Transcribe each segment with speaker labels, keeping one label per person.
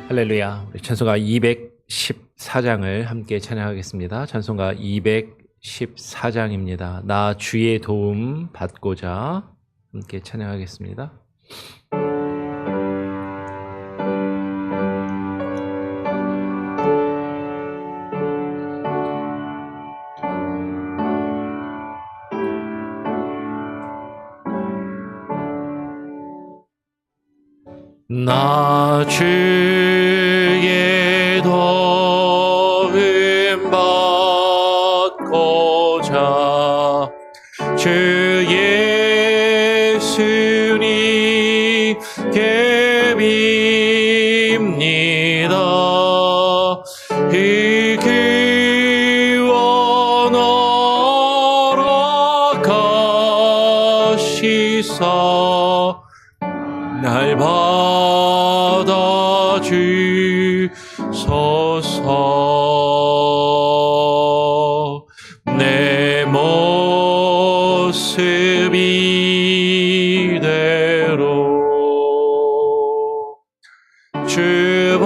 Speaker 1: 할렐루야. 우리 찬송가 214장을 함께 찬양하겠습니다. 찬송가 214장입니다. 나 주의 도움 받고자 함께 찬양하겠습니다. 나 주의 도움 받고자 주 예수님께 빕니다. 이 구원 허락하시사 날 받아주소서. 내 모습 이대로 주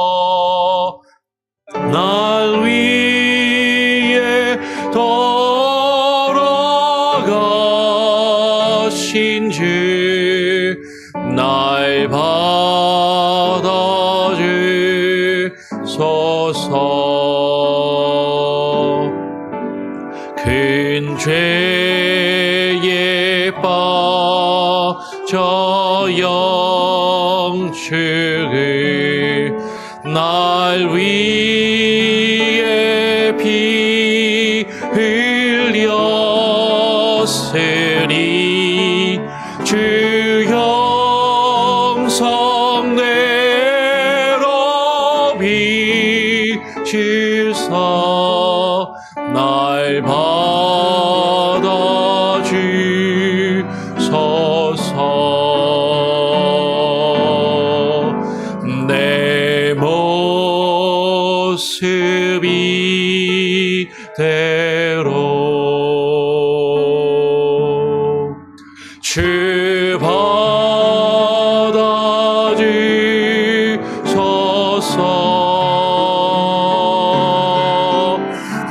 Speaker 1: 받아주소서. 날 위해 돌아가신 주 날 받아주소서. 큰 죄에 빠져 영축을 날 위해 피 흘렸으니 주 형성대로 비추사 날 받아주소서. 내 모습 이대로 주 받아주소서.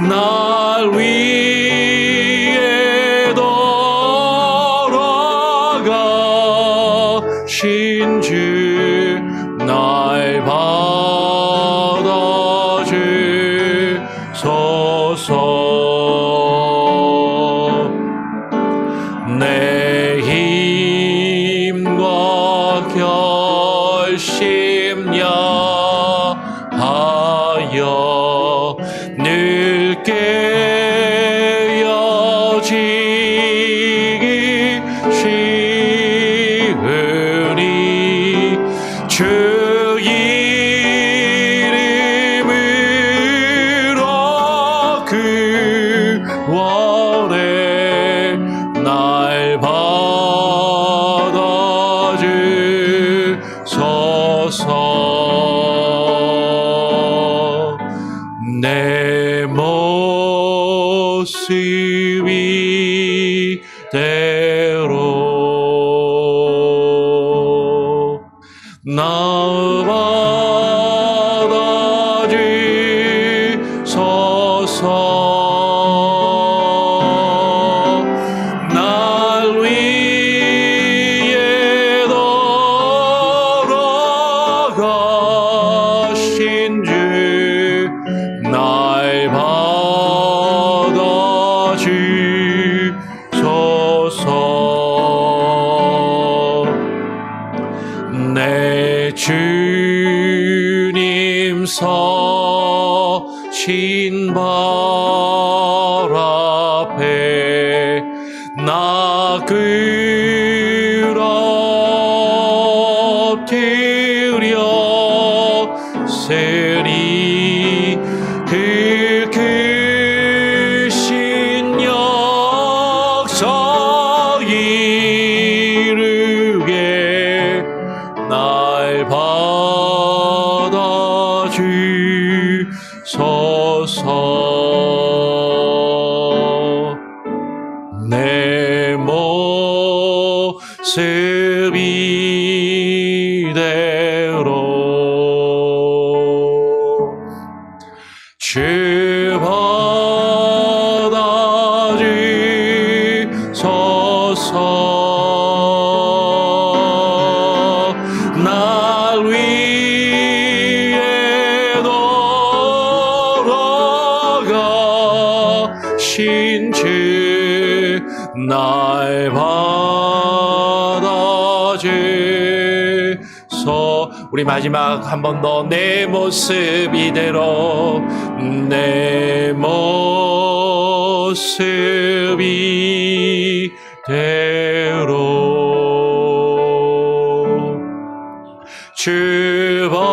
Speaker 1: 날 위해 돌아가신 주 날 받아주소서. 내 힘과 결심 야하여 늘 깨어지기 쉬우니 주 이름으로 구원해 날 받아주소서. 내 모습 이대로 나 받아주소서. 날 위해 돌아가신 주 날 받아주소서. 내 주님 서신 발 앞에 나 엎드렸으니 그 크신 역사 이루게 날 받아주소서. 내 몸 주 날 받아주소. 우리 마지막 한 번 더 내 모습 이대로 내 모습 이대로 주 받아주소서.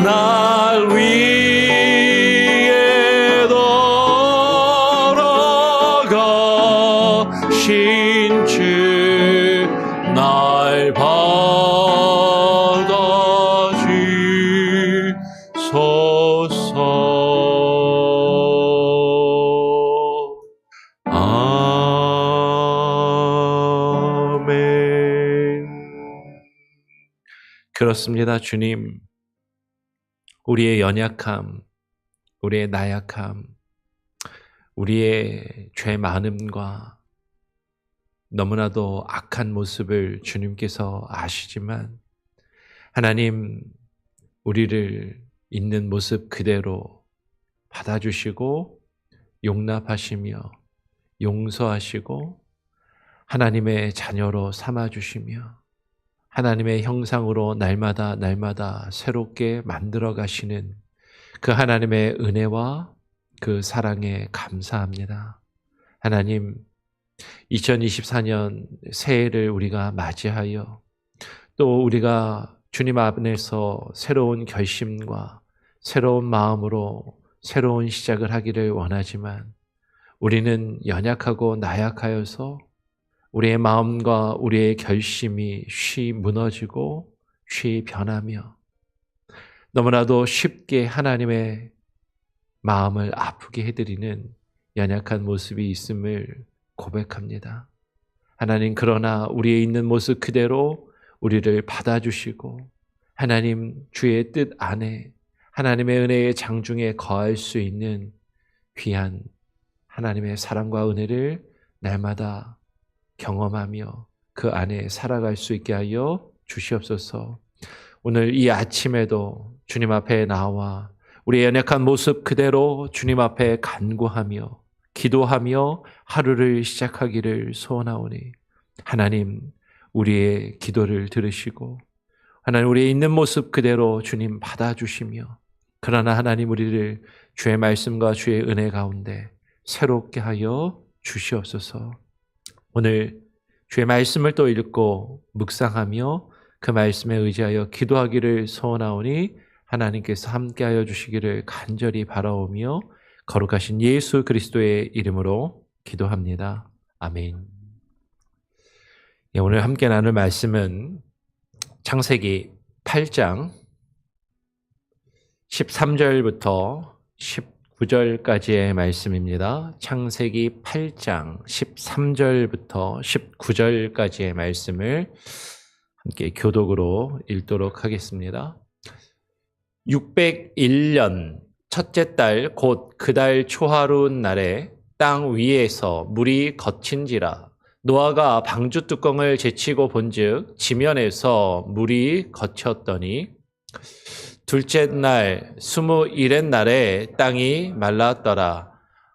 Speaker 1: 날 위해 돌아가신 주 날 받아주소서. 아멘. 그렇습니다, 주님. 우리의 연약함, 우리의 나약함, 우리의 죄 많음과 너무나도 악한 모습을 주님께서 아시지만 하나님, 우리를 있는 모습 그대로 받아주시고 용납하시며 용서하시고 하나님의 자녀로 삼아주시며 하나님의 형상으로 날마다 새롭게 만들어 가시는 그 하나님의 은혜와 그 사랑에 감사합니다. 하나님, 2024년 새해를 우리가 맞이하여 또 우리가 주님 안에서 새로운 결심과 새로운 마음으로 새로운 시작을 하기를 원하지만 우리는 연약하고 나약하여서 우리의 마음과 우리의 결심이 쉬 무너지고 쉬 변하며 너무나도 쉽게 하나님의 마음을 아프게 해드리는 연약한 모습이 있음을 고백합니다. 하나님, 그러나 우리의 있는 모습 그대로 우리를 받아주시고 하나님 주의 뜻 안에 하나님의 은혜의 장중에 거할 수 있는 귀한 하나님의 사랑과 은혜를 날마다 경험하며 그 안에 살아갈 수 있게 하여 주시옵소서. 오늘 이 아침에도 주님 앞에 나와 우리의 연약한 모습 그대로 주님 앞에 간구하며 기도하며 하루를 시작하기를 소원하오니 하나님, 우리의 기도를 들으시고 하나님, 우리의 있는 모습 그대로 주님 받아주시며 그러나 하나님, 우리를 주의 말씀과 주의 은혜 가운데 새롭게 하여 주시옵소서. 오늘 주의 말씀을 또 읽고 묵상하며 그 말씀에 의지하여 기도하기를 소원하오니 하나님께서 함께하여 주시기를 간절히 바라오며 거룩하신 예수 그리스도의 이름으로 기도합니다. 아멘. 오늘 함께 나눌 말씀은 창세기 8장 13절부터 19절까지의 말씀입니다. 창세기 8장 13절부터 19절까지의 말씀을 함께 교독으로 읽도록 하겠습니다. 601년 첫째 달 곧 그 달 초하루 날에 땅 위에서 물이 거친지라 노아가 방주 뚜껑을 제치고 본즉 지면에서 물이 거쳤더니 둘째 날 21의 날에 땅이 말랐더라.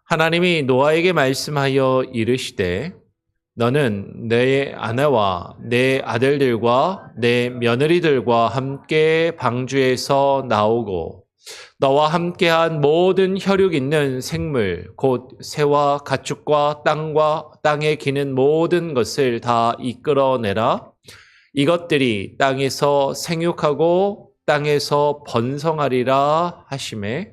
Speaker 1: 하나님이 노아에게 말씀하여 이르시되 너는 내 아내와 내 아들들과 내 며느리들과 함께 방주에서 나오고 너와 함께한 모든 혈육 있는 생물 곧 새와 가축과 땅에 기는 모든 것을 다 이끌어내라. 이것들이 땅에서 생육하고 땅에서 번성하리라 하시매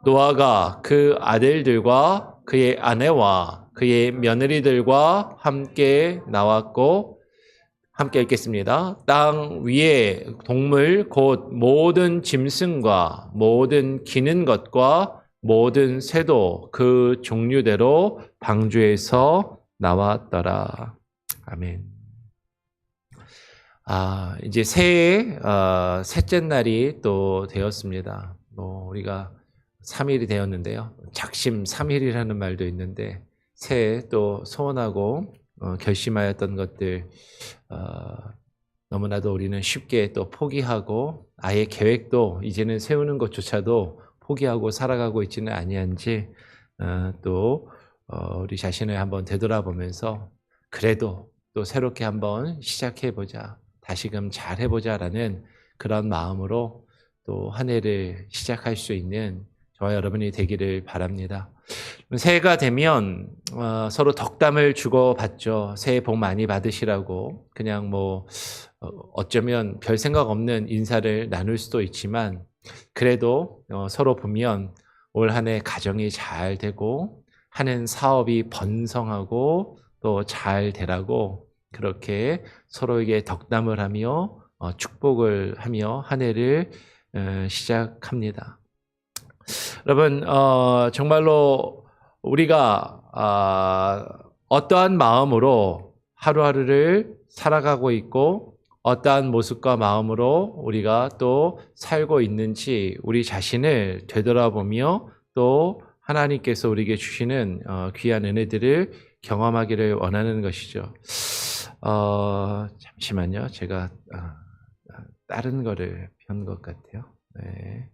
Speaker 1: 노아가 그 아들들과 그의 아내와 그의 며느리들과 함께 나왔고 함께 읽겠습니다. 땅 위에 동물 곧 모든 짐승과 모든 기는 것과 모든 새도 그 종류대로 방주에서 나왔더라. 아멘. 이제 새해 셋째 날이 또 되었습니다. 우리가 3일이 되었는데요. 작심 3일이라는 말도 있는데 새해 또 소원하고 결심하였던 것들 너무나도 우리는 쉽게 또 포기하고 아예 계획도 이제는 세우는 것조차도 포기하고 살아가고 있지는 아니한지 또 우리 자신을 한번 되돌아보면서 그래도 또 새롭게 한번 시작해보자, 다시금 잘해보자라는 그런 마음으로 또 한 해를 시작할 수 있는 저와 여러분이 되기를 바랍니다. 새해가 되면 서로 덕담을 주고받죠. 새해 복 많이 받으시라고. 그냥 뭐 어쩌면 별 생각 없는 인사를 나눌 수도 있지만 그래도 서로 보면 올 한 해 가정이 잘 되고 하는 사업이 번성하고 또 잘 되라고 그렇게 서로에게 덕담을 하며 축복을 하며 한 해를 시작합니다. 여러분 정말로 우리가 어떠한 마음으로 하루하루를 살아가고 있고 어떠한 모습과 마음으로 우리가 또 살고 있는지 우리 자신을 되돌아보며 또 하나님께서 우리에게 주시는 귀한 은혜들을 경험하기를 원하는 것이죠. 잠시만요. 제가 다른 거를 편 것 같아요. 네.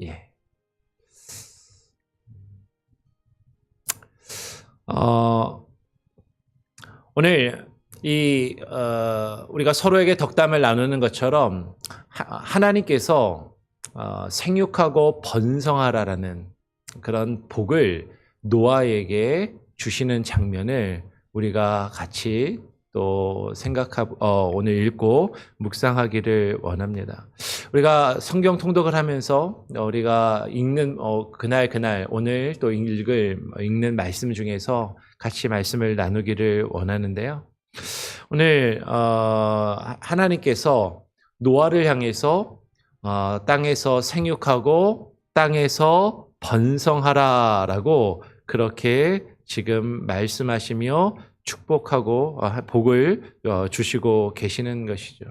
Speaker 1: 예. 오늘 우리가 서로에게 덕담을 나누는 것처럼 하나님께서 생육하고 번성하라라는 그런 복을 노아에게 주시는 장면을 우리가 같이 또 생각하고 오늘 읽고 묵상하기를 원합니다. 우리가 성경 통독을 하면서 우리가 읽는 그날 오늘 또 읽는 말씀 중에서 같이 말씀을 나누기를 원하는데요. 오늘 하나님께서 노아를 향해서 땅에서 생육하고 땅에서 번성하라라고 그렇게 지금 말씀하시며 축복하고 복을 주시고 계시는 것이죠.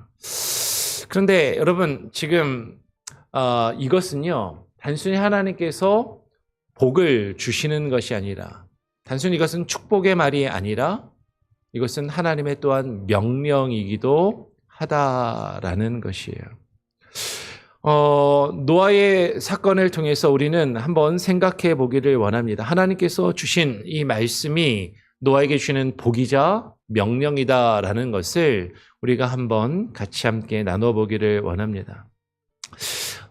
Speaker 1: 그런데 여러분 지금 이것은요 단순히 하나님께서 복을 주시는 것이 아니라 단순히 이것은 축복의 말이 아니라 이것은 하나님의 또한 명령이기도 하다라는 것이에요. 노아의 사건을 통해서 우리는 한번 생각해 보기를 원합니다. 하나님께서 주신 이 말씀이 노아에게 주는 복이자 명령이다라는 것을 우리가 한번 같이 함께 나눠보기를 원합니다.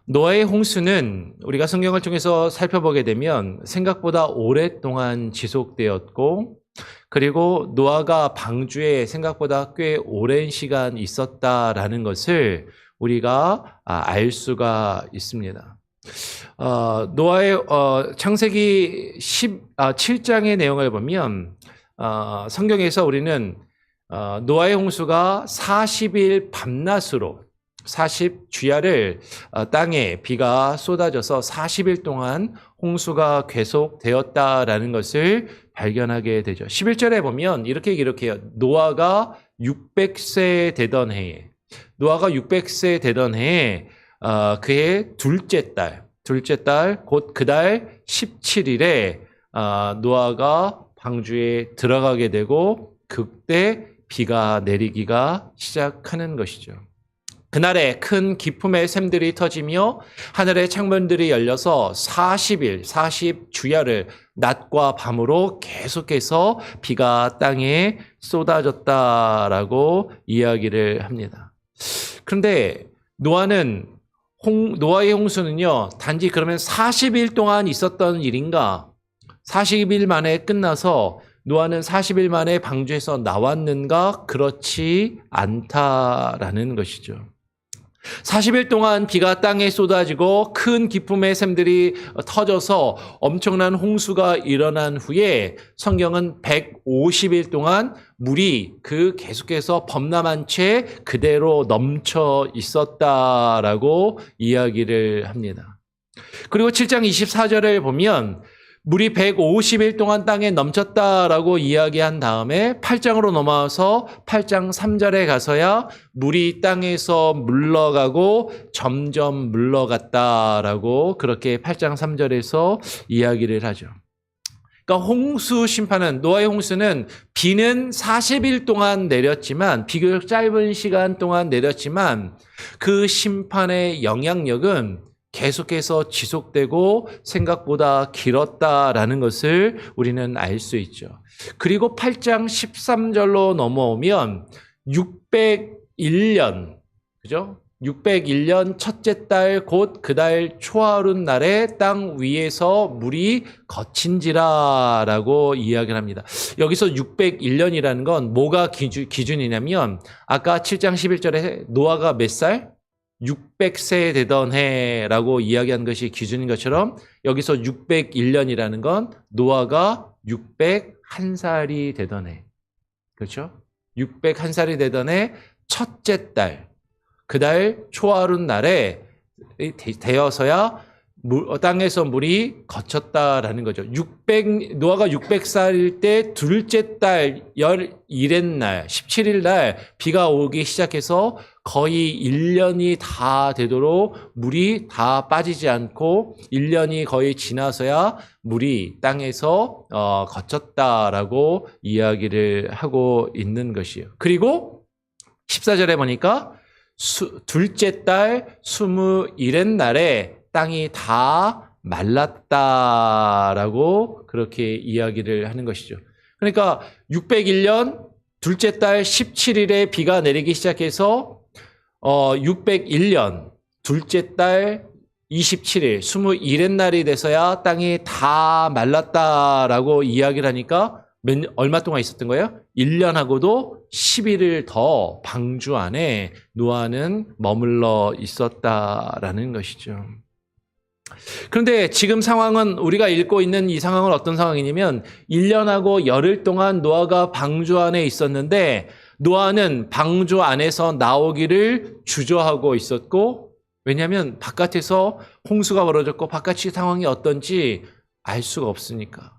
Speaker 1: 노아의 홍수는 우리가 성경을 통해서 살펴보게 되면 생각보다 오랫동안 지속되었고 그리고 노아가 방주에 생각보다 꽤 오랜 시간 있었다라는 것을 우리가 알 수가 있습니다. 노아의 창세기 17장의 내용을 보면 성경에서 우리는 노아의 홍수가 40일 밤낮으로 40주야를 땅에 비가 쏟아져서 40일 동안 홍수가 계속되었다라는 것을 발견하게 되죠. 11절에 보면 이렇게 기록해요. 노아가 600세 되던 해에 그의 둘째 달 곧 그달 17일에 노아가 방주에 들어가게 되고 그때 비가 내리기가 시작하는 것이죠. 그날에 큰 기품의 샘들이 터지며 하늘의 창문들이 열려서 40주야를 낮과 밤으로 계속해서 비가 땅에 쏟아졌다라고 이야기를 합니다. 그런데 노아의 홍수는요, 단지 그러면 40일 동안 있었던 일인가? 40일 만에 끝나서 노아는 40일 만에 방주에서 나왔는가? 그렇지 않다라는 것이죠. 40일 동안 비가 땅에 쏟아지고 큰 기품의 샘들이 터져서 엄청난 홍수가 일어난 후에 성경은 150일 동안 물이 계속해서 범람한 채 그대로 넘쳐 있었다라고 이야기를 합니다. 그리고 7장 24절을 보면 물이 150일 동안 땅에 넘쳤다라고 이야기한 다음에 8장으로 넘어와서 8장 3절에 가서야 물이 땅에서 물러가고 점점 물러갔다라고 그렇게 8장 3절에서 이야기를 하죠. 그러니까 홍수 심판은, 노아의 홍수는 비는 40일 동안 내렸지만, 비교적 짧은 시간 동안 내렸지만 그 심판의 영향력은 계속해서 지속되고 생각보다 길었다라는 것을 우리는 알 수 있죠. 그리고 8장 13절로 넘어오면 601년, 그죠? 601년 첫째 달 곧 그 달 초하룻 날에 땅 위에서 물이 거친지라라고 이야기를 합니다. 여기서 601년이라는 건 뭐가 기준이냐면 아까 7장 11절에 노아가 몇 살? 600세 되던 해라고 이야기한 것이 기준인 것처럼 여기서 601년이라는 건 노아가 601살이 되던 해. 그렇죠? 601살이 되던 해 첫째 달, 그 달 초하룻 날에 되어서야 땅에서 물이 거쳤다라는 거죠. 노아가 600살일 때 둘째 달 11일 날, 17일 날 비가 오기 시작해서 거의 1년이 다 되도록 물이 다 빠지지 않고 1년이 거의 지나서야 물이 땅에서 거쳤다라고 이야기를 하고 있는 것이에요. 그리고 14절에 보니까 둘째 달 21일 날에 땅이 다 말랐다라고 그렇게 이야기를 하는 것이죠. 그러니까 601년 둘째 달 17일에 비가 내리기 시작해서 601년 둘째 달 27일 21일 날이 돼서야 땅이 다 말랐다라고 이야기를 하니까 얼마 동안 있었던 거예요? 1년하고도 10일을 더 방주 안에 노아는 머물러 있었다라는 것이죠. 그런데 지금 상황은 우리가 읽고 있는 이 상황은 어떤 상황이냐면 1년하고 열흘 동안 노아가 방주 안에 있었는데 노아는 방주 안에서 나오기를 주저하고 있었고, 왜냐하면 바깥에서 홍수가 벌어졌고 바깥의 상황이 어떤지 알 수가 없으니까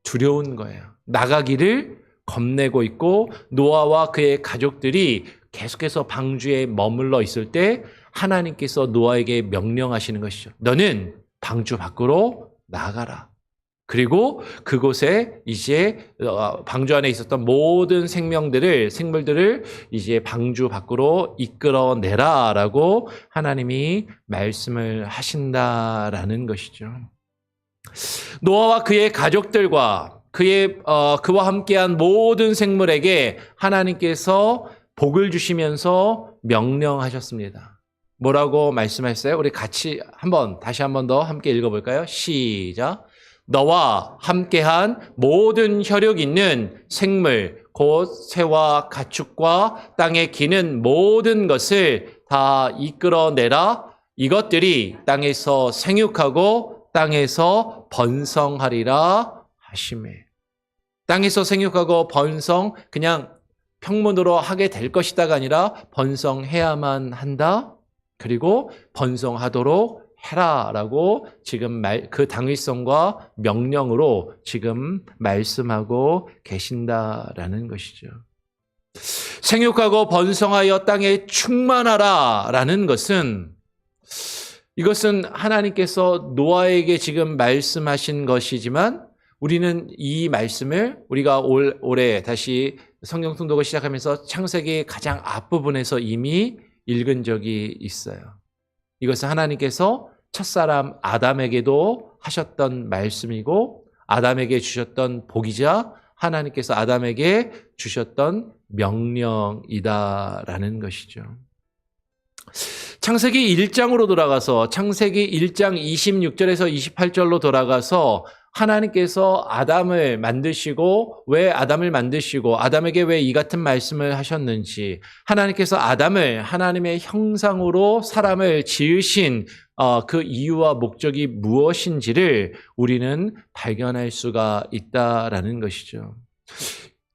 Speaker 1: 두려운 거예요. 나가기를 겁내고 있고 노아와 그의 가족들이 계속해서 방주에 머물러 있을 때 하나님께서 노아에게 명령하시는 것이죠. 너는 방주 밖으로 나가라. 그리고 그곳에 이제 방주 안에 있었던 모든 생물들을 이제 방주 밖으로 이끌어내라라고 하나님이 말씀을 하신다라는 것이죠. 노아와 그의 가족들과 그와 함께한 모든 생물에게 하나님께서 복을 주시면서 명령하셨습니다. 뭐라고 말씀하셨어요? 우리 같이 다시 한 번 더 함께 읽어볼까요? 시작. 너와 함께한 모든 혈육 있는 생물, 곧 새와 가축과 땅에 기는 모든 것을 다 이끌어내라. 이것들이 땅에서 생육하고 땅에서 번성하리라 하시매. 땅에서 생육하고 번성, 그냥 평문으로 하게 될 것이다가 아니라 번성해야만 한다. 그리고 번성하도록 해라라고 지금 그 당위성과 명령으로 지금 말씀하고 계신다라는 것이죠. 생육하고 번성하여 땅에 충만하라라는 것은, 이것은 하나님께서 노아에게 지금 말씀하신 것이지만 우리는 이 말씀을 우리가 올해 다시 성경 통독을 시작하면서 창세기 가장 앞부분에서 이미 읽은 적이 있어요. 이것은 하나님께서 첫사람 아담에게도 하셨던 말씀이고 아담에게 주셨던 복이자 하나님께서 아담에게 주셨던 명령이다라는 것이죠. 창세기 1장으로 돌아가서 창세기 1장 26절에서 28절로 돌아가서 하나님께서 아담을 만드시고 왜 아담을 만드시고 아담에게 왜 이 같은 말씀을 하셨는지, 하나님께서 아담을 하나님의 형상으로 사람을 지으신 그 이유와 목적이 무엇인지를 우리는 발견할 수가 있다라는 것이죠.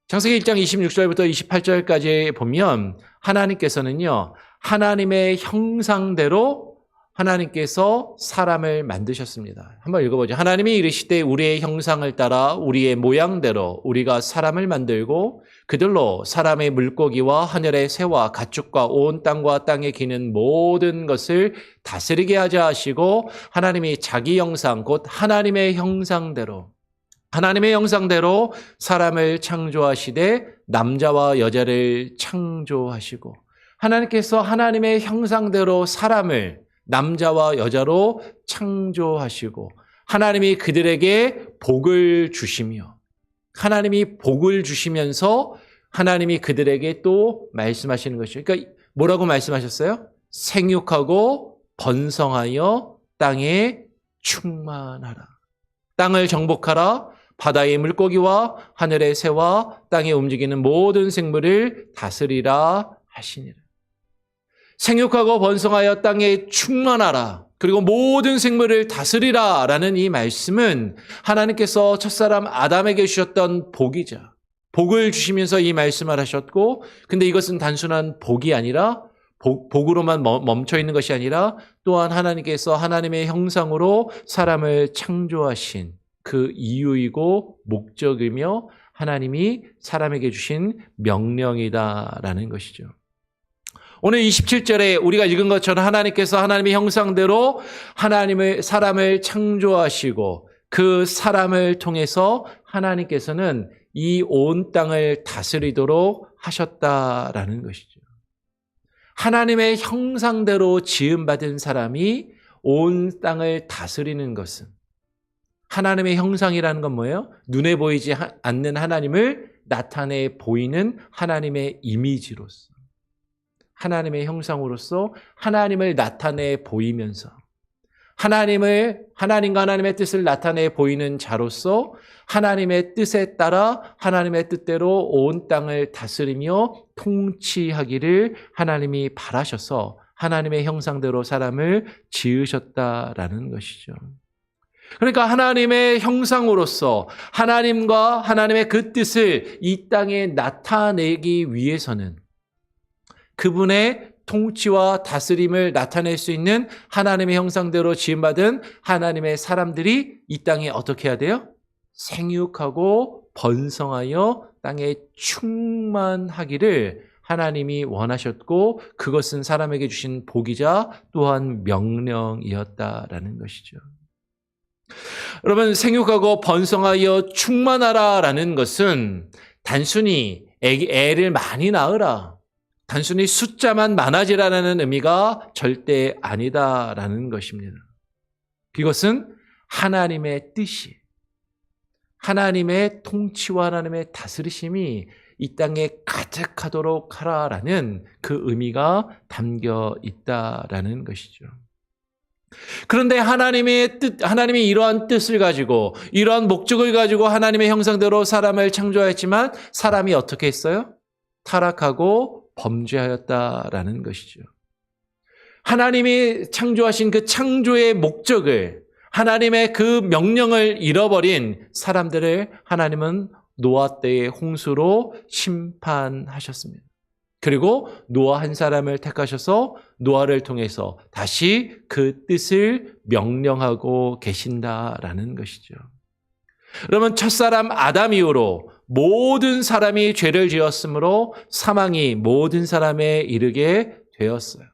Speaker 1: 창세기 1장 26절부터 28절까지 보면 하나님께서는요, 하나님의 형상대로 하나님께서 사람을 만드셨습니다. 한번 읽어보죠. 하나님이 이르시되 우리의 형상을 따라 우리의 모양대로 우리가 사람을 만들고 그들로 사람의 물고기와 하늘의 새와 가축과 온 땅과 땅에 기는 모든 것을 다스리게 하자 하시고, 하나님이 자기 형상 곧 하나님의 형상대로 하나님의 형상대로 사람을 창조하시되 남자와 여자를 창조하시고, 하나님께서 하나님의 형상대로 사람을 남자와 여자로 창조하시고, 하나님이 그들에게 복을 주시며, 하나님이 복을 주시면서 하나님이 그들에게 또 말씀하시는 것이죠. 그러니까 뭐라고 말씀하셨어요? 생육하고 번성하여 땅에 충만하라. 땅을 정복하라. 바다의 물고기와 하늘의 새와 땅에 움직이는 모든 생물을 다스리라 하시니라. 생육하고 번성하여 땅에 충만하라. 그리고 모든 생물을 다스리라 라는 이 말씀은 하나님께서 첫사람 아담에게 주셨던 복이자, 복을 주시면서 이 말씀을 하셨고, 근데 이것은 단순한 복이 아니라 복으로만 멈춰 있는 것이 아니라 또한 하나님께서 하나님의 형상으로 사람을 창조하신 그 이유이고 목적이며 하나님이 사람에게 주신 명령이다라는 것이죠. 오늘 27절에 우리가 읽은 것처럼 하나님께서 하나님의 형상대로 사람을 창조하시고 그 사람을 통해서 하나님께서는 이 온 땅을 다스리도록 하셨다라는 것이죠. 하나님의 형상대로 지음받은 사람이 온 땅을 다스리는 것은, 하나님의 형상이라는 건 뭐예요? 눈에 보이지 않는 하나님을 나타내 보이는 하나님의 이미지로서, 하나님의 형상으로서 하나님을 나타내 보이면서 하나님과 하나님의 뜻을 나타내 보이는 자로서 하나님의 뜻에 따라 하나님의 뜻대로 온 땅을 다스리며 통치하기를 하나님이 바라셔서 하나님의 형상대로 사람을 지으셨다라는 것이죠. 그러니까 하나님의 형상으로서 하나님과 하나님의 그 뜻을 이 땅에 나타내기 위해서는 그분의 통치와 다스림을 나타낼 수 있는 하나님의 형상대로 지음받은 하나님의 사람들이 이 땅에 어떻게 해야 돼요? 생육하고 번성하여 땅에 충만하기를 하나님이 원하셨고, 그것은 사람에게 주신 복이자 또한 명령이었다라는 것이죠. 여러분, 생육하고 번성하여 충만하라라는 것은 단순히 애를 많이 낳으라, 단순히 숫자만 많아지라는 의미가 절대 아니다라는 것입니다. 그것은 하나님의 뜻이, 하나님의 통치와 하나님의 다스리심이 이 땅에 가득하도록 하라라는 그 의미가 담겨 있다라는 것이죠. 그런데 하나님이 이러한 뜻을 가지고, 이러한 목적을 가지고 하나님의 형상대로 사람을 창조했지만 사람이 어떻게 했어요? 타락하고 범죄하였다라는 것이죠. 하나님이 창조하신 그 창조의 목적을, 하나님의 그 명령을 잃어버린 사람들을 하나님은 노아 때의 홍수로 심판하셨습니다. 그리고 노아 한 사람을 택하셔서 노아를 통해서 다시 그 뜻을 명령하고 계신다라는 것이죠. 여러분, 첫사람 아담 이후로 모든 사람이 죄를 지었으므로 사망이 모든 사람에 이르게 되었어요.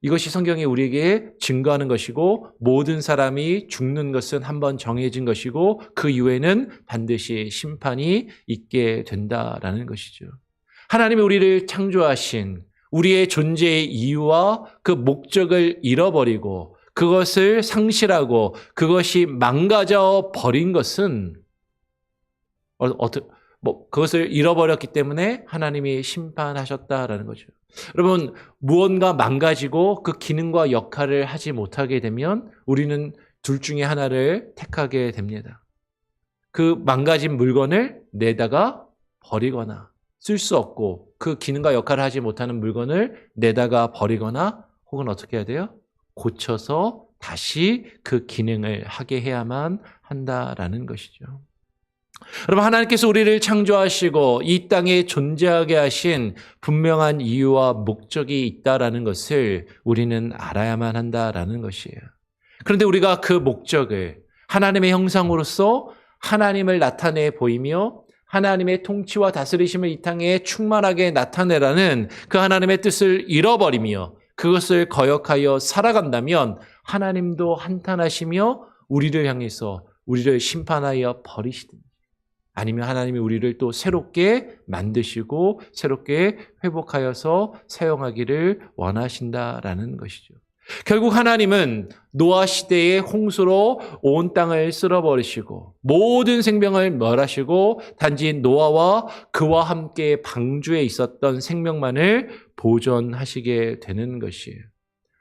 Speaker 1: 이것이 성경이 우리에게 증거하는 것이고, 모든 사람이 죽는 것은 한번 정해진 것이고 그 이후에는 반드시 심판이 있게 된다라는 것이죠. 하나님이 우리를 창조하신 우리의 존재의 이유와 그 목적을 잃어버리고 그것을 상실하고 그것이 망가져 버린 것은 그것을 잃어버렸기 때문에 하나님이 심판하셨다라는 거죠. 여러분, 무언가 망가지고 그 기능과 역할을 하지 못하게 되면 우리는 둘 중에 하나를 택하게 됩니다. 그 망가진 물건을 내다가 버리거나, 쓸 수 없고 그 기능과 역할을 하지 못하는 물건을 내다가 버리거나, 혹은 어떻게 해야 돼요? 고쳐서 다시 그 기능을 하게 해야만 한다라는 것이죠. 여러분, 하나님께서 우리를 창조하시고 이 땅에 존재하게 하신 분명한 이유와 목적이 있다라는 것을 우리는 알아야만 한다라는 것이에요. 그런데 우리가 그 목적을 하나님의 형상으로서 하나님을 나타내 보이며 하나님의 통치와 다스리심을 이 땅에 충만하게 나타내라는 그 하나님의 뜻을 잃어버리며 그것을 거역하여 살아간다면 하나님도 한탄하시며 우리를 향해서 우리를 심판하여 버리시든지 아니면 하나님이 우리를 또 새롭게 만드시고 새롭게 회복하여서 사용하기를 원하신다라는 것이죠. 결국 하나님은 노아 시대의 홍수로 온 땅을 쓸어버리시고 모든 생명을 멸하시고 단지 노아와 그와 함께 방주에 있었던 생명만을 보존하시게 되는 것이에요.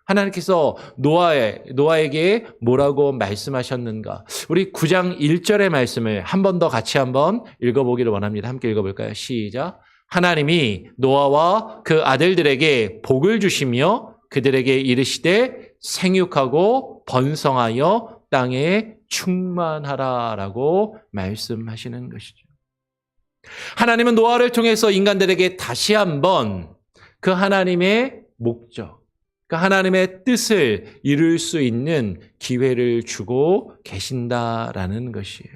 Speaker 1: 하나님께서 노아에게 뭐라고 말씀하셨는가? 우리 9장 1절의 말씀을 한 번 더 같이 한번 읽어보기를 원합니다. 함께 읽어볼까요? 시작. 하나님이 노아와 그 아들들에게 복을 주시며 그들에게 이르시되 생육하고 번성하여 땅에 충만하라라고 말씀하시는 것이죠. 하나님은 노아를 통해서 인간들에게 다시 한번 그 하나님의 목적, 그 하나님의 뜻을 이룰 수 있는 기회를 주고 계신다라는 것이에요.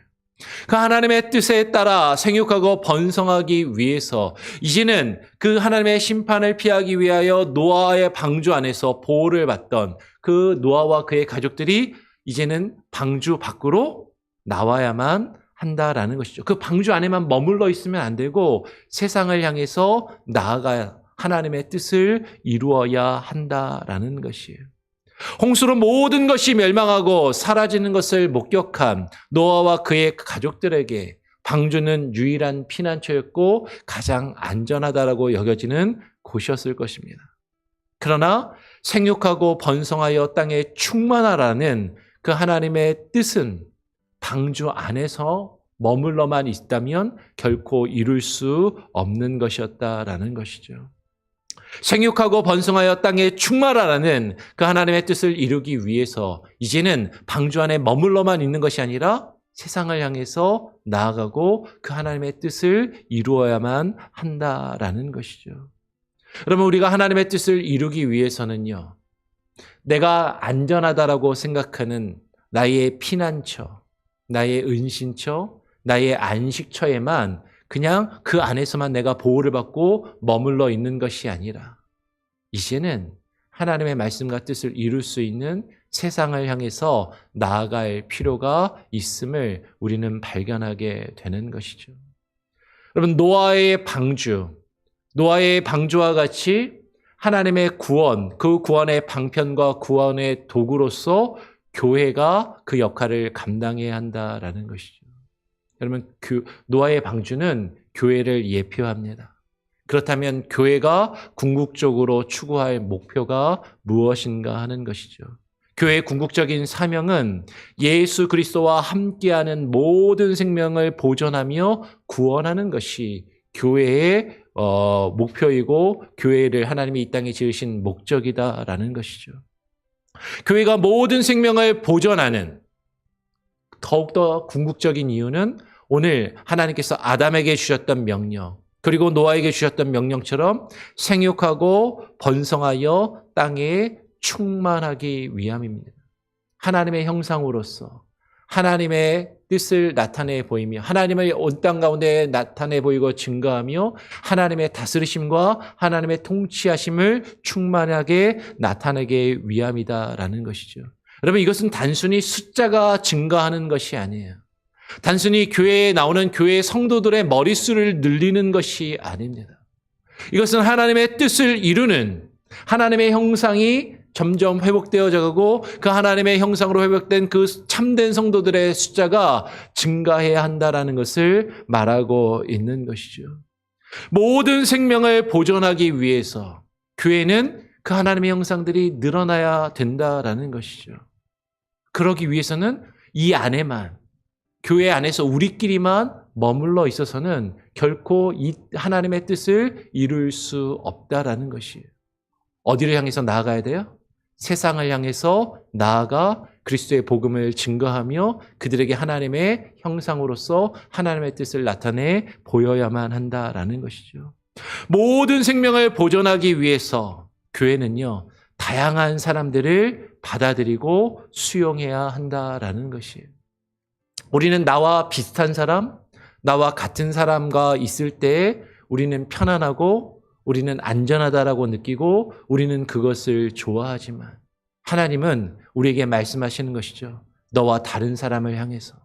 Speaker 1: 그 하나님의 뜻에 따라 생육하고 번성하기 위해서 이제는 그 하나님의 심판을 피하기 위하여 노아의 방주 안에서 보호를 받던 그 노아와 그의 가족들이 이제는 방주 밖으로 나와야만 한다라는 것이죠. 그 방주 안에만 머물러 있으면 안 되고 세상을 향해서 나아가야 하나님의 뜻을 이루어야 한다라는 것이에요. 홍수로 모든 것이 멸망하고 사라지는 것을 목격한 노아와 그의 가족들에게 방주는 유일한 피난처였고 가장 안전하다라고 여겨지는 곳이었을 것입니다. 그러나 생육하고 번성하여 땅에 충만하라는 그 하나님의 뜻은 방주 안에서 머물러만 있다면 결코 이룰 수 없는 것이었다라는 것이죠. 생육하고 번성하여 땅에 충만하라는 그 하나님의 뜻을 이루기 위해서 이제는 방주 안에 머물러만 있는 것이 아니라 세상을 향해서 나아가고 그 하나님의 뜻을 이루어야만 한다라는 것이죠. 그러면 우리가 하나님의 뜻을 이루기 위해서는요, 내가 안전하다라고 생각하는 나의 피난처, 나의 은신처, 나의 안식처에만 그냥 그 안에서만 내가 보호를 받고 머물러 있는 것이 아니라 이제는 하나님의 말씀과 뜻을 이룰 수 있는 세상을 향해서 나아갈 필요가 있음을 우리는 발견하게 되는 것이죠. 여러분, 노아의 방주와 같이 하나님의 구원, 그 구원의 방편과 구원의 도구로서 교회가 그 역할을 감당해야 한다라는 것이죠. 여러분, 노아의 방주는 교회를 예표합니다. 그렇다면 교회가 궁극적으로 추구할 목표가 무엇인가 하는 것이죠. 교회의 궁극적인 사명은 예수 그리스도와 함께하는 모든 생명을 보존하며 구원하는 것이 교회의 목표이고 교회를 하나님이 이 땅에 지으신 목적이다라는 것이죠. 교회가 모든 생명을 보존하는 더욱더 궁극적인 이유는 오늘 하나님께서 아담에게 주셨던 명령, 그리고 노아에게 주셨던 명령처럼 생육하고 번성하여 땅에 충만하기 위함입니다. 하나님의 형상으로서 하나님의 뜻을 나타내 보이며 하나님의 온 땅 가운데 나타내 보이고 증거하며 하나님의 다스리심과 하나님의 통치하심을 충만하게 나타내기 위함이다라는 것이죠. 여러분, 이것은 단순히 숫자가 증가하는 것이 아니에요. 단순히 교회에 나오는 교회 성도들의 머릿수를 늘리는 것이 아닙니다. 이것은 하나님의 뜻을 이루는 하나님의 형상이 점점 회복되어져 가고 그 하나님의 형상으로 회복된 그 참된 성도들의 숫자가 증가해야 한다는 것을 말하고 있는 것이죠. 모든 생명을 보존하기 위해서 교회는 그 하나님의 형상들이 늘어나야 된다라는 것이죠. 그러기 위해서는 이 안에만, 교회 안에서 우리끼리만 머물러 있어서는 결코 이 하나님의 뜻을 이룰 수 없다라는 것이에요. 어디를 향해서 나아가야 돼요? 세상을 향해서 나아가 그리스도의 복음을 증거하며 그들에게 하나님의 형상으로서 하나님의 뜻을 나타내 보여야만 한다라는 것이죠. 모든 생명을 보존하기 위해서 교회는요, 다양한 사람들을 받아들이고 수용해야 한다라는 것이에요. 우리는 나와 비슷한 사람, 나와 같은 사람과 있을 때 우리는 편안하고 우리는 안전하다라고 느끼고 우리는 그것을 좋아하지만 하나님은 우리에게 말씀하시는 것이죠. 너와 다른 사람을 향해서,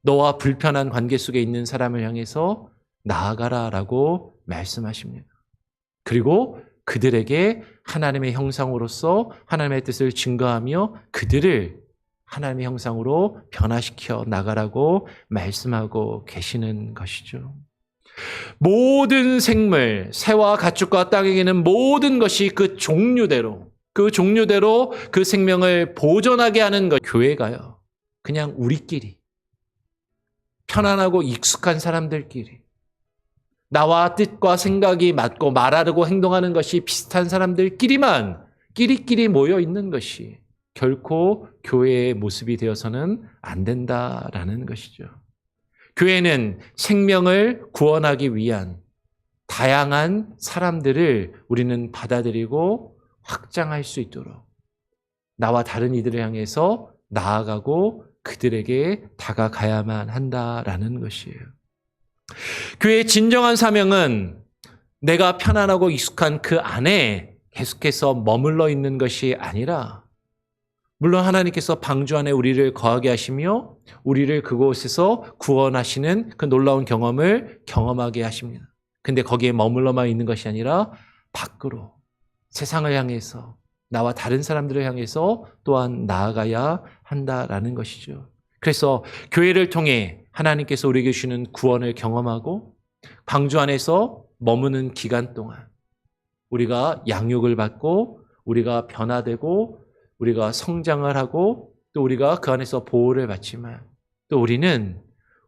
Speaker 1: 너와 불편한 관계 속에 있는 사람을 향해서 나아가라라고 말씀하십니다. 그리고 그들에게 하나님의 형상으로서 하나님의 뜻을 증거하며 그들을 하나님의 형상으로 변화시켜 나가라고 말씀하고 계시는 것이죠. 모든 생물, 새와 가축과 땅에 있는 모든 것이 그 종류대로 그 생명을 보존하게 하는 것. 교회가요, 그냥 우리끼리, 편안하고 익숙한 사람들끼리, 나와 뜻과 생각이 맞고 말하고 행동하는 것이 비슷한 사람들끼리만 끼리끼리 모여 있는 것이 결코 교회의 모습이 되어서는 안 된다라는 것이죠. 교회는 생명을 구원하기 위한 다양한 사람들을 우리는 받아들이고 확장할 수 있도록 나와 다른 이들을 향해서 나아가고 그들에게 다가가야만 한다라는 것이에요. 교회의 진정한 사명은 내가 편안하고 익숙한 그 안에 계속해서 머물러 있는 것이 아니라, 물론 하나님께서 방주 안에 우리를 거하게 하시며 우리를 그곳에서 구원하시는 그 놀라운 경험을 경험하게 하십니다. 근데 거기에 머물러만 있는 것이 아니라 밖으로 세상을 향해서 나와 다른 사람들을 향해서 또한 나아가야 한다라는 것이죠. 그래서 교회를 통해 하나님께서 우리에게 주시는 구원을 경험하고 방주 안에서 머무는 기간 동안 우리가 양육을 받고 우리가 변화되고 우리가 성장을 하고 또 우리가 그 안에서 보호를 받지만 또 우리는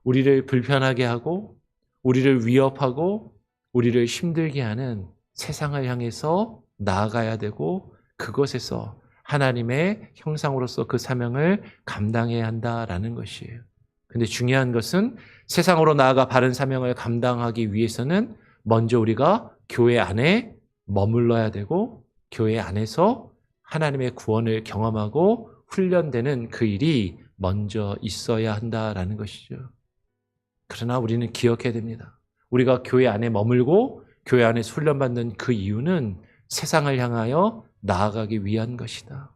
Speaker 1: 우리를 불편하게 하고 우리를 위협하고 우리를 힘들게 하는 세상을 향해서 나아가야 되고 그것에서 하나님의 형상으로서 그 사명을 감당해야 한다라는 것이에요. 근데 중요한 것은 세상으로 나아가 바른 사명을 감당하기 위해서는 먼저 우리가 교회 안에 머물러야 되고 교회 안에서 하나님의 구원을 경험하고 훈련되는 그 일이 먼저 있어야 한다라는 것이죠. 그러나 우리는 기억해야 됩니다. 우리가 교회 안에 머물고 교회 안에서 훈련받는 그 이유는 세상을 향하여 나아가기 위한 것이다.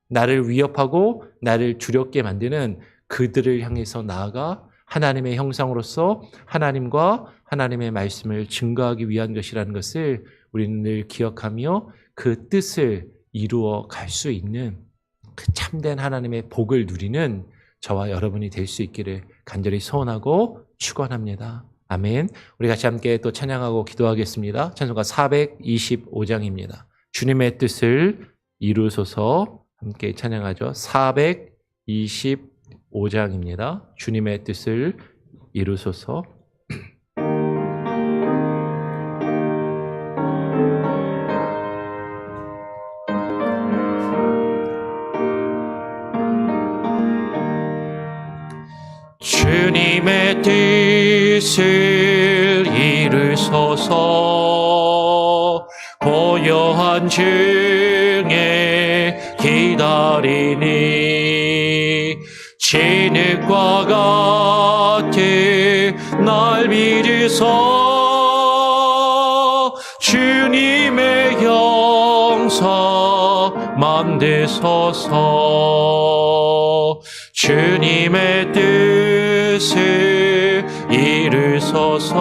Speaker 1: 나를 위협하고 나를 두렵게 만드는 그들을 향해서 나아가 하나님의 형상으로서 하나님과 하나님의 말씀을 증거하기 위한 것이라는 것을 우리는 늘 기억하며 그 뜻을 이루어 갈 수 있는 그 참된 하나님의 복을 누리는 저와 여러분이 될 수 있기를 간절히 소원하고 축원합니다. 아멘. 우리 같이 함께 또 찬양하고 기도하겠습니다. 찬송가 425장입니다. 주님의 뜻을 이루소서. 함께 찬양하죠. 425장입니다. 주님의 뜻을 이루소서. 주님의 뜻을 이루소서. 고요한 중에 기다리니 진흙과 같은 날 믿으소. 주님의 형상 만드소서. 주님의 뜻을 이루소서.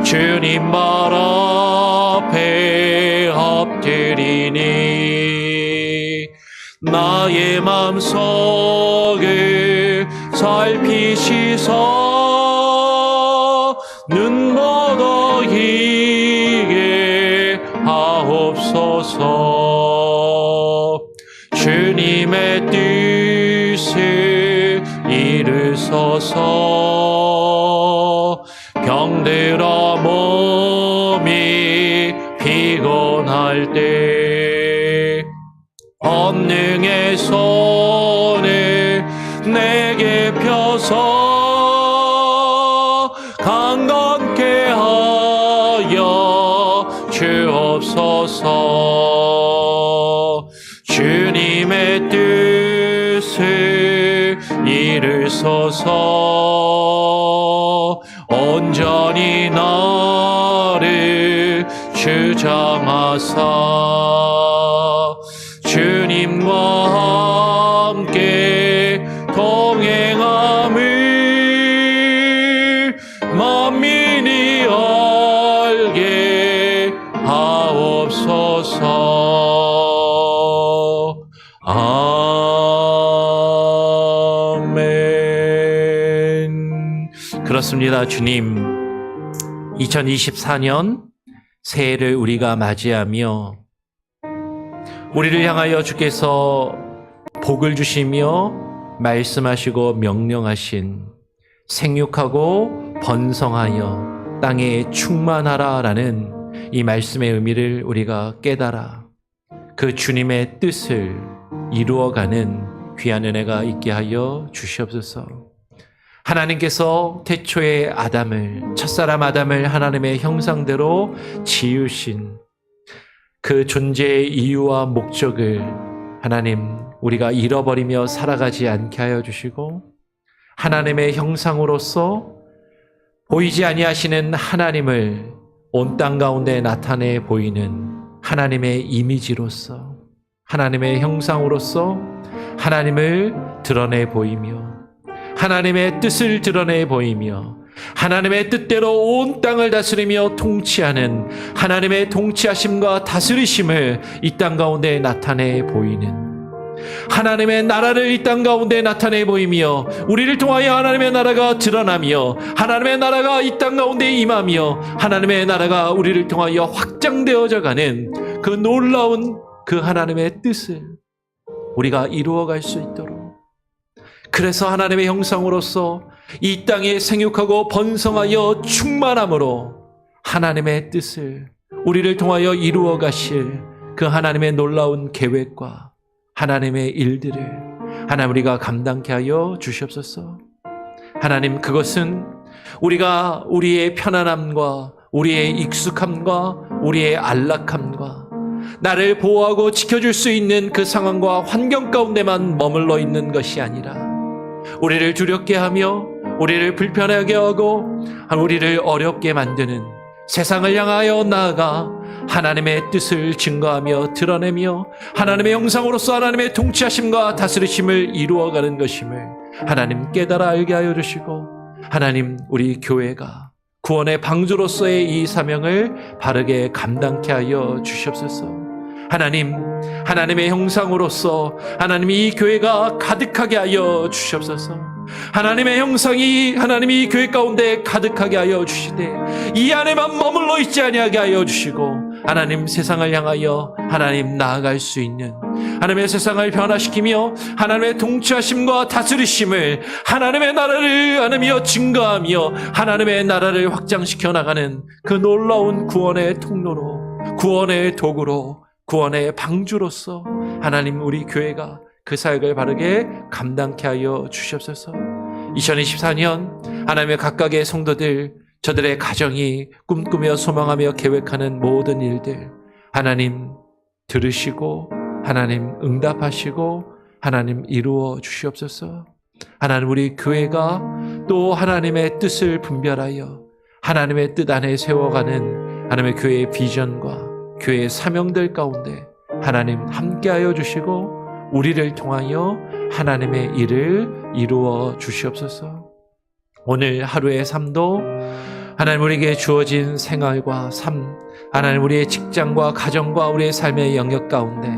Speaker 1: 주님 발 앞에 엎드리니 나의 맘속을 살피시소. 눈 못 어이게 하옵소서. 주님의 뜻을 이루소서. 병들어 몸이 피곤할 때 권능의 손을 내게 펴서 강건케 하여 주옵소서. 주님의 뜻을 이루소서. 온전히 나를 주장하사 주님과 함께 동행 기도합니다. 주님, 2024년 새해를 우리가 맞이하며 우리를 향하여 주께서 복을 주시며 말씀하시고 명령하신 생육하고 번성하여 땅에 충만하라라는 이 말씀의 의미를 우리가 깨달아 그 주님의 뜻을 이루어가는 귀한 은혜가 있게 하여 주시옵소서. 하나님께서 태초에 아담을, 첫사람 아담을 하나님의 형상대로 지으신 그 존재의 이유와 목적을 하나님 우리가 잃어버리며 살아가지 않게 하여 주시고, 하나님의 형상으로서 보이지 아니하시는 하나님을 온 땅 가운데 나타내 보이는 하나님의 이미지로서, 하나님의 형상으로서 하나님을 드러내 보이며 하나님의 뜻을 드러내 보이며 하나님의 뜻대로 온 땅을 다스리며 통치하는 하나님의 통치하심과 다스리심을 이 땅 가운데 나타내 보이는 하나님의 나라를 이 땅 가운데 나타내 보이며 우리를 통하여 하나님의 나라가 드러나며 하나님의 나라가 이 땅 가운데 임하며 하나님의 나라가 우리를 통하여 확장되어져 가는 그 놀라운 그 하나님의 뜻을 우리가 이루어갈 수 있도록, 그래서 하나님의 형상으로서 이 땅에 생육하고 번성하여 충만함으로 하나님의 뜻을 우리를 통하여 이루어 가실 그 하나님의 놀라운 계획과 하나님의 일들을 하나님 우리가 감당케 하여 주시옵소서. 하나님, 그것은 우리가 우리의 편안함과 우리의 익숙함과 우리의 안락함과 나를 보호하고 지켜줄 수 있는 그 상황과 환경 가운데만 머물러 있는 것이 아니라 우리를 두렵게 하며 우리를 불편하게 하고 우리를 어렵게 만드는 세상을 향하여 나아가 하나님의 뜻을 증거하며 드러내며 하나님의 형상으로서 하나님의 통치하심과 다스리심을 이루어가는 것임을 하나님 깨달아 알게 하여 주시고, 하나님 우리 교회가 구원의 방주로서의 이 사명을 바르게 감당케 하여 주시옵소서. 하나님, 하나님의 형상으로서 하나님 이 교회가 가득하게 하여 주시옵소서. 하나님의 형상이 하나님이 교회 가운데 가득하게 하여 주시되 이 안에만 머물러 있지 아니하게 하여 주시고, 하나님 세상을 향하여 하나님 나아갈 수 있는 하나님의 세상을 변화시키며 하나님의 통치하심과 다스리심을 하나님의 나라를 하나며 증거하며 하나님의 나라를 확장시켜 나가는 그 놀라운 구원의 통로로, 구원의 도구로, 구원의 방주로서 하나님 우리 교회가 그 사역을 바르게 감당케 하여 주시옵소서. 2024년 하나님의 각각의 성도들, 저들의 가정이 꿈꾸며 소망하며 계획하는 모든 일들 하나님 들으시고 하나님 응답하시고 하나님 이루어 주시옵소서. 하나님 우리 교회가 또 하나님의 뜻을 분별하여 하나님의 뜻 안에 세워가는 하나님의 교회의 비전과 교회의 사명들 가운데 하나님 함께하여 주시고 우리를 통하여 하나님의 일을 이루어 주시옵소서. 오늘 하루의 삶도 하나님 우리에게 주어진 생활과 삶, 하나님 우리의 직장과 가정과 우리의 삶의 영역 가운데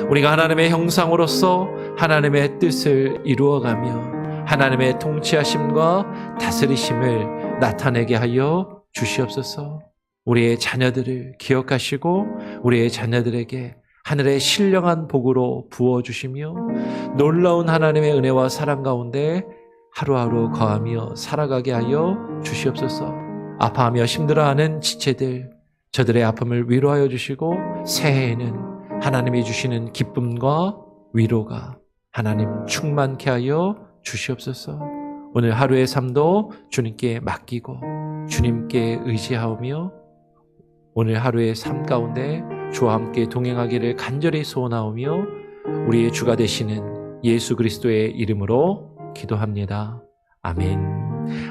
Speaker 1: 우리가 하나님의 형상으로서 하나님의 뜻을 이루어가며 하나님의 통치하심과 다스리심을 나타내게 하여 주시옵소서. 우리의 자녀들을 기억하시고 우리의 자녀들에게 하늘의 신령한 복으로 부어주시며 놀라운 하나님의 은혜와 사랑 가운데 하루하루 거하며 살아가게 하여 주시옵소서. 아파하며 힘들어하는 지체들, 저들의 아픔을 위로하여 주시고 새해에는 하나님이 주시는 기쁨과 위로가 하나님 충만케 하여 주시옵소서. 오늘 하루의 삶도 주님께 맡기고 주님께 의지하오며 오늘 하루의 삶 가운데 주와 함께 동행하기를 간절히 소원하오며 우리의 주가 되시는 예수 그리스도의 이름으로 기도합니다. 아멘.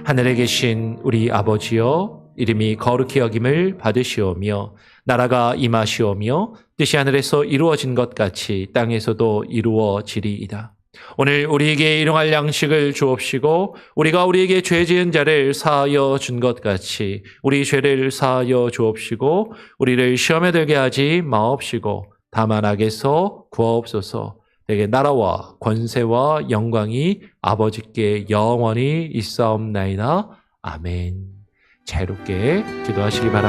Speaker 1: 하늘에 계신 우리 아버지여, 이름이 거룩히 여김을 받으시오며 나라가 임하시오며 뜻이 하늘에서 이루어진 것 같이 땅에서도 이루어지리이다. 오늘 우리에게 일용할 양식을 주옵시고 우리가 우리에게 죄 지은 자를 사하여 준 것 같이 우리 죄를 사하여 주옵시고 우리를 시험에 들게 하지 마옵시고 다만 악에서 구하옵소서. 내게 나라와 권세와 영광이 아버지께 영원히 있사옵나이다. 아멘. 자유롭게 기도하시기 바랍니다.